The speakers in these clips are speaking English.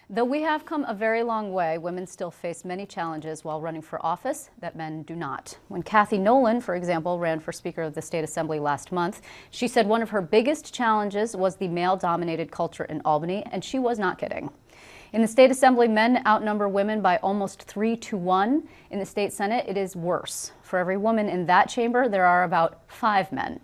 Though we have come a very long way, women still face many challenges while running for office that men do not. When Kathy Nolan, for example, ran for Speaker of the State Assembly last month, she said one of her biggest challenges was the male-dominated culture in Albany, and she was not kidding. In the State Assembly, men outnumber women by almost 3 to 1. In the State Senate, it is worse. For every woman in that chamber, there are about 5 men.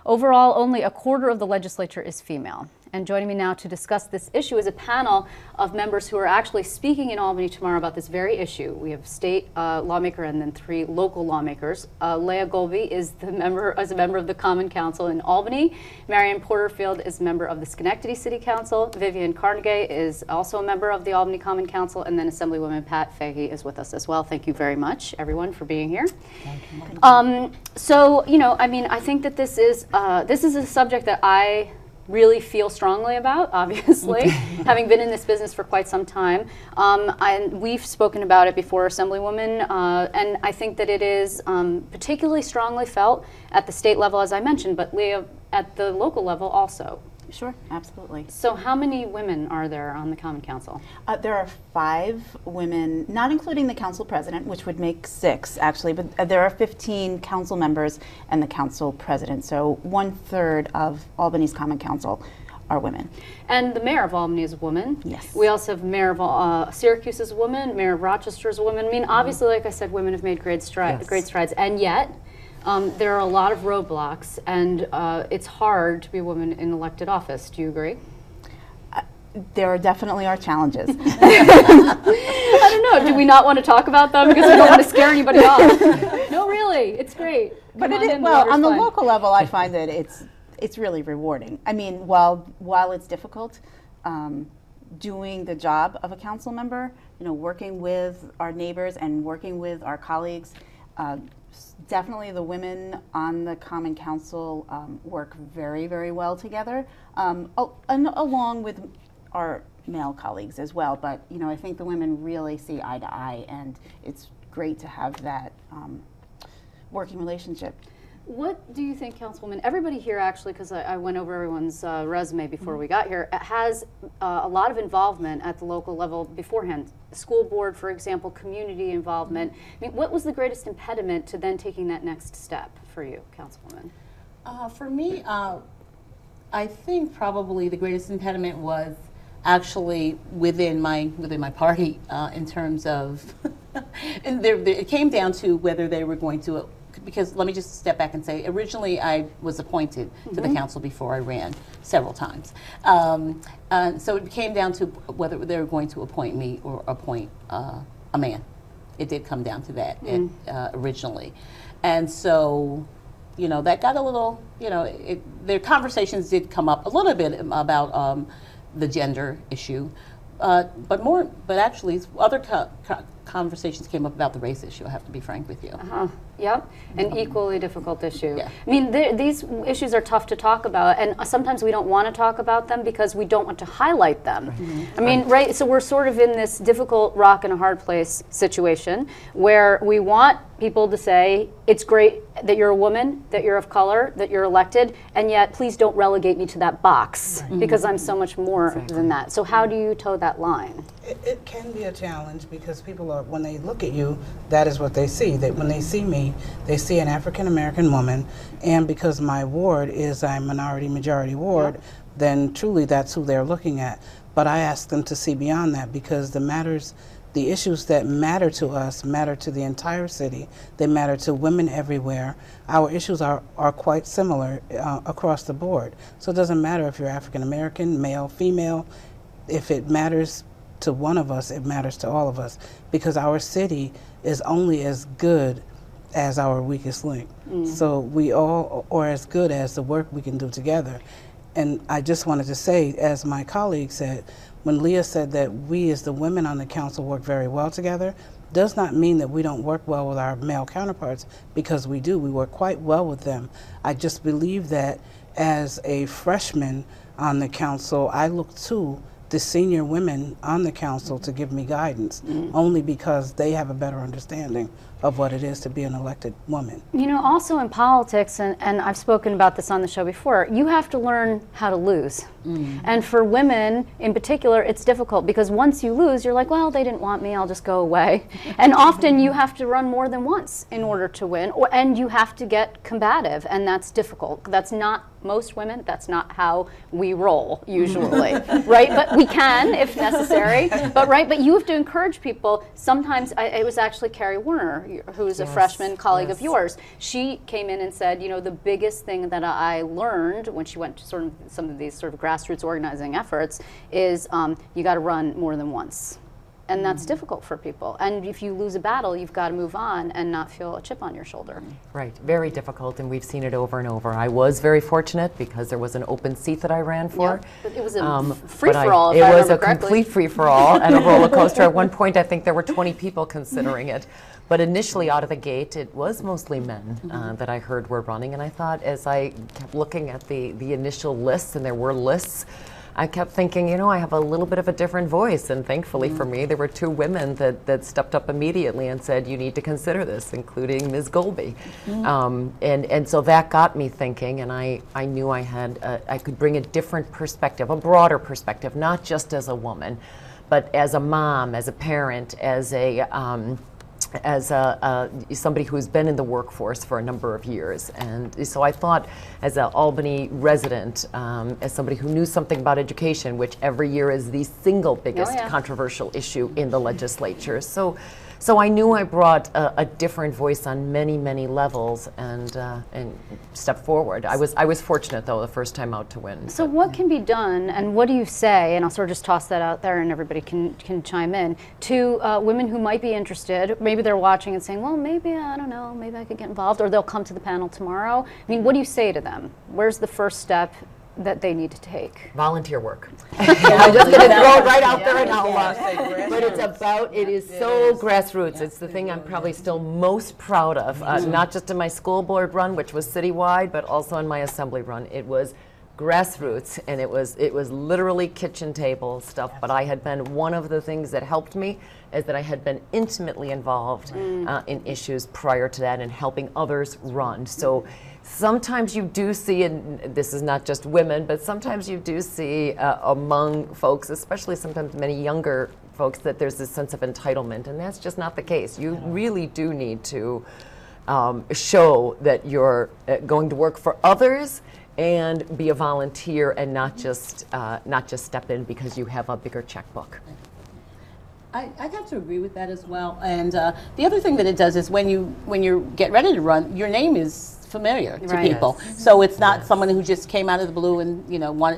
Overall, only a quarter of the legislature is female. And joining me now to discuss this issue is a panel of members who are actually speaking in Albany tomorrow about this very issue. We have state lawmaker and then 3 local lawmakers. Leah Golby is a member of the Common Council in Albany. Marion Porterfield is a member of the Schenectady City Council. Vivian Kornegay is also a member of the Albany Common Council, and then Assemblywoman Pat Fahy is with us as well. Thank you very much, everyone, for being here. Thank you. So, you know, I mean, I think that this is a subject that I really feel strongly about, obviously, having been in this business for quite some time. And we've spoken about it before, Assemblywoman, and I think that it is particularly strongly felt at the state level, as I mentioned, but Leah, at the local level also. Sure, absolutely. So how many women are there on the Common Council? There are 5 women, not including the council president, which would make 6 actually, but there are 15 council members and the council president. So 1/3 of Albany's Common Council are women. And the mayor of Albany is a woman. Yes. We also have mayor of Syracuse is a woman, mayor of Rochester is a woman. I mean, obviously, like I said, women have made great strides, and yet there are a lot of roadblocks, and it's hard to be a woman in elected office. Do you agree? There definitely are challenges. I don't know. Do we not want to talk about them because we don't want to scare anybody off? No, really, it's great. But it is, well, on the local level, I find that it's really rewarding. I mean, while it's difficult, doing the job of a council member, you know, working with our neighbors and working with our colleagues. Definitely the women on the Common Council work very, very well together, and along with our male colleagues as well. But, you know, I think the women really see eye to eye, and it's great to have that working relationship. What do you think, Councilwoman? Everybody here, actually, because I went over everyone's resume before we got here, has a lot of involvement at the local level beforehand. The school board, for example, community involvement. I mean, what was the greatest impediment to then taking that next step for you, Councilwoman? For me, I think probably the greatest impediment was actually within my party in terms of, and it came down to whether they were going to. Because let me just step back and say, originally I was appointed to the council before I ran several times. So it came down to whether they were going to appoint me or appoint a man. It did come down to that originally. And so, you know, that got a little, you know, their conversations did come up a little bit about the gender issue. But actually other conversations came up about the race issue, I have to be frank with you. Yep, an equally difficult issue. Yeah. I mean, these issues are tough to talk about, and sometimes we don't want to talk about them because we don't want to highlight them. I mean, right, so we're sort of in this difficult rock and a hard place situation where we want people to say, it's great that you're a woman, that you're of color, that you're elected, and yet please don't relegate me to that box because I'm so much more than that. So how do you toe that line? It can be a challenge because people are, when they look at you, that is what they see. That when they see me, they see an African American woman, and because my ward is a minority majority ward, then truly that's who they're looking at. But I ask them to see beyond that because the issues that matter to us matter to the entire city. They matter to women everywhere. Our issues are quite similar across the board. So it doesn't matter if you're African American, male, female. If it matters to one of us, it matters to all of us because our city is only as good as our weakest link. So we all are as good as the work we can do together. And I just wanted to say, as my colleague said, when Leah said that we as the women on the council work very well together, does not mean that we don't work well with our male counterparts, because we do. We work quite well with them. I just believe that as a freshman on the council, I look to the senior women on the council to give me guidance, only because they have a better understanding of what it is to be an elected woman. You know, also in politics, and I've spoken about this on the show before, you have to learn how to lose. And for women in particular, it's difficult because once you lose, you're like, well, they didn't want me, I'll just go away. And often you have to run more than once in order to win, and you have to get combative, and that's difficult. That's not most women, that's not how we roll usually, right? But we can if necessary, but you have to encourage people. Sometimes, it was actually Carrie Warner, who's a freshman colleague of yours. She came in and said, you know, the biggest thing that I learned when she went to sort of some of these sort of grassroots organizing efforts is you got to run more than once. And that's difficult for people. And if you lose a battle, you've got to move on and not feel a chip on your shoulder. Right, very difficult, and we've seen it over and over. I was very fortunate because there was an open seat that I ran for. Yep. But it was a free-for-all, It was a complete free-for-all and a roller coaster. At one point, I think there were 20 people considering it. But initially, out of the gate, it was mostly men that I heard were running. And I thought, as I kept looking at the initial lists, and there were lists, I kept thinking, you know, I have a little bit of a different voice, and thankfully for me, there were 2 women that stepped up immediately and said, you need to consider this, including Ms. Golby. And so that got me thinking, and I knew I could bring a different perspective, a broader perspective, not just as a woman, but as a mom, as a parent, as somebody who's been in the workforce for a number of years. And so I thought, as an Albany resident, as somebody who knew something about education, which every year is the single biggest controversial issue in the legislature. So I knew I brought a different voice on many, many levels, and stepped forward. I was fortunate, though, the first time out to win. So what can be done, and what do you say, and I'll sort of just toss that out there and everybody can chime in, to women who might be interested, maybe they're watching and saying, well, maybe, I don't know, maybe I could get involved, or they'll come to the panel tomorrow. I mean, what do you say to them? Where's the first step that they need to take? Volunteer work. I'm just going to throw it right out there, and I'll, but it is so grassroots. It's the thing I'm probably still most proud of, not just in my school board run, which was citywide, but also in my assembly run. It was grassroots, and it was literally kitchen table stuff. But I had been, one of the things that helped me is that I had been intimately involved in issues prior to that and helping others run. So sometimes you do see, and this is not just women, but sometimes you do see among folks, especially sometimes many younger folks, that there's this sense of entitlement, and that's just not the case. You really do need to show that you're going to work for others and be a volunteer, and not just step in because you have a bigger checkbook. I have to agree with that as well. And the other thing that it does is when you get ready to run, your name is familiar to people. So it's not someone who just came out of the blue and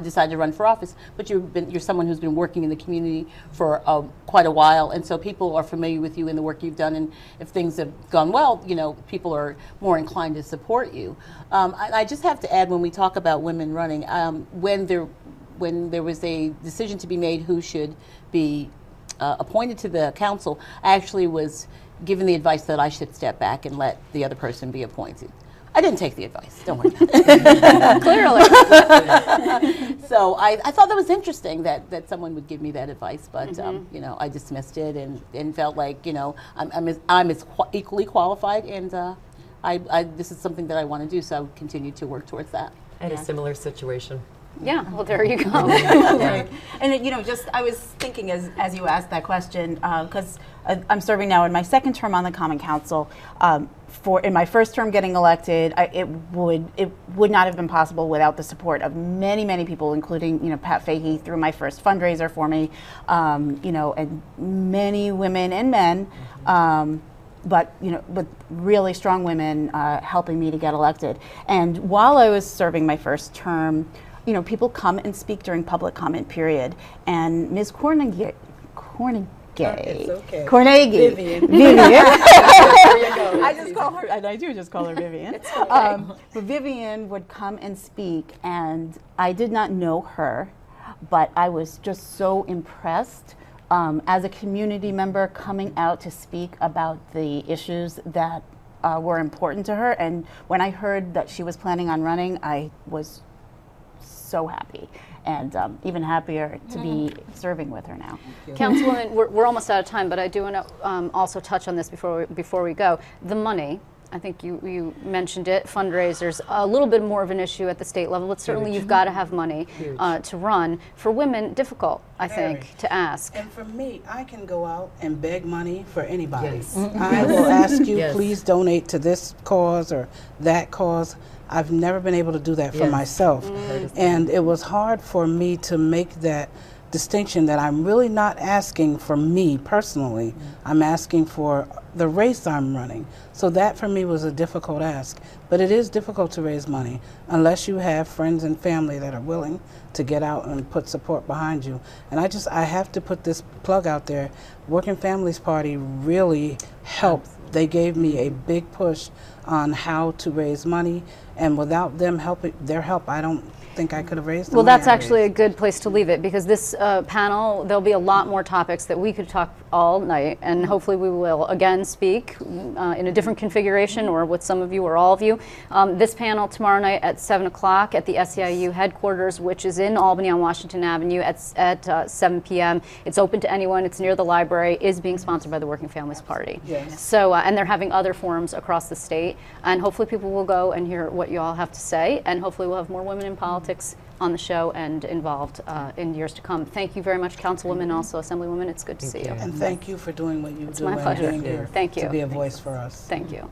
decided to run for office, but you're someone who's been working in the community for quite a while, and so people are familiar with you and the work you've done. And if things have gone well, people are more inclined to support you. I just have to add, when we talk about women running, when there was a decision to be made who should be appointed to the council, I actually was given the advice that I should step back and let the other person be appointed. I didn't take the advice, don't worry about it. Clearly. So I thought that was interesting that someone would give me that advice, but I dismissed it and felt like I'm equally qualified, and this is something that I want to do, so I would continue to work towards that. And a similar situation. Yeah, well, there you go. Right. And I was thinking as you asked that question, because I'm serving now in my second term on the Common Council. In my first term getting elected, it would not have been possible without the support of many, many people, including Pat Fahy through my first fundraiser for me, and many women and men. But really strong women helping me to get elected. And while I was serving my first term, people come and speak during public comment period, and Ms. Kornegay. It's okay. Kornegay. Vivian. I just call her, and I do just call her Vivian. It's okay. But Vivian would come and speak, and I did not know her, but I was just so impressed as a community member coming out to speak about the issues that were important to her. And when I heard that she was planning on running, I was so happy, and even happier to be serving with her now. Councilwoman, we're almost out of time, but I do want to also touch on this before we go. The money. I think you mentioned it. Fundraisers, a little bit more of an issue at the state level, but certainly you've got to have money to run. For women, difficult, I think, to ask. And for me, I can go out and beg money for anybody. I will ask you, please donate to this cause or that cause. I've never been able to do that for myself. And it was hard for me to make that distinction that I'm really not asking for me personally. I'm asking for the race I'm running. So that for me was a difficult ask. But it is difficult to raise money unless you have friends and family that are willing to get out and put support behind you. And I have to put this plug out there. Working Families Party really helped. They gave me a big push on how to raise money, and without them their help, I don't think I could have raised the Well, money that's I actually a raised. good place to leave it, because this panel, there'll be a lot more topics that we could talk all night, and hopefully we will again speak in a different configuration, or with some of you or all of you. This panel tomorrow night at 7 o'clock at the SEIU headquarters, which is in Albany on Washington Avenue at 7 p.m. It's open to anyone. It's near the library. Is being sponsored by the Working Families Party. Yes. So, and they're having other forums across the state, and hopefully people will go and hear what you all have to say, and hopefully we'll have more women in politics on the show and involved in years to come. Thank you very much, Councilwoman, also Assemblywoman. It's good to see you. And thank you for doing what you do my and pleasure. being here Thank you. to be a voice for us. Thank you.